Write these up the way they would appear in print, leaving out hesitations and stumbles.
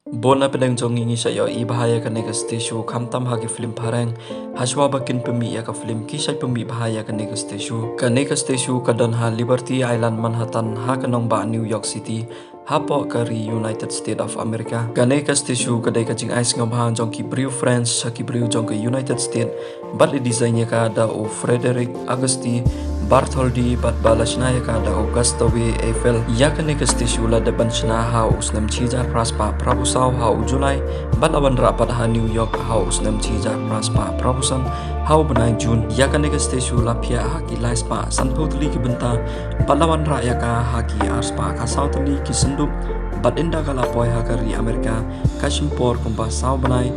Bona pedang jongi saya bahaya kan nega station kamtam hagi film pareng haswa bakin pemi ya ka film kisah pemi bahaya kan nega station kadan ha Liberty Island Manhattan ha kanong ba New York City hapo kari United States of America kaneka station kadai ka jing ice ngam jong ki brew France ki brew jong ka United States bat desainnya ka da o Frederick Augusti Bartholdi bat balasna ya ka da o Gustave Eiffel ya kaneka station la depan shna ha usnam chija praspa prabusau ha Julai bat awan rapat ha New York ha usnam chija praspa prabusan ha benai Jun ya kaneka station la pia ha ki laispa sanputli ki benta palawan raya ka ha ki arspa ka sautli ki senduk bat inda kala poi ha kari Amerika kashimpor kumpa sau benai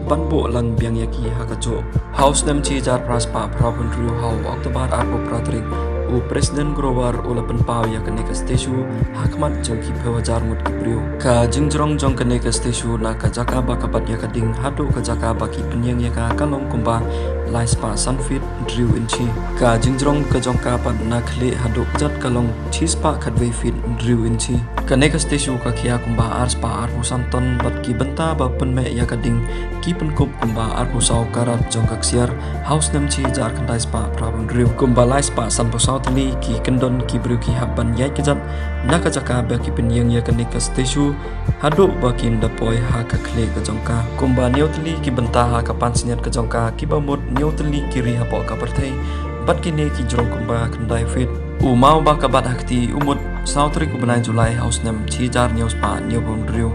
banbo lang biang yaki ha ka jo house nam chija praspa prabun ru ha Oktober arpo pratrik u Presiden Grover ulapan pau ya kaneka station hakmat jong ki pewajar mut kibriu ka jingjrong jong kaneka station na ka jaka ba kapat ya kading hadu ka jaka ba ki penyang ya ka kalong kumba laispa sunfit driu inchi ka jingjrong ka jong ka pat na khle hadu jat kalong chispa khatwei fit driu inchi kaneka station ka khia kumba arspa arpu santon bat ki benta ba penme ya kading ki penkup kumba arpu sau karat jong ka ksiar house nam chi jar kandai spa prabun driu kumba laispa sanpo tali ki kendon ki bru ki haban yai kejat naka jaka ba ki penyang ya kaneka station hadu bakin da poi ha ka khle ka jongka kumba neutali ki benta ha ka pansinyat ka jongka ki bamut neutali ki ri ha po ka perthei bat ki ne ki jrong kumba kandai fit u mau ba ka bat hakti umut sautri ku benai Julai house nam chi jar news pa new bun riu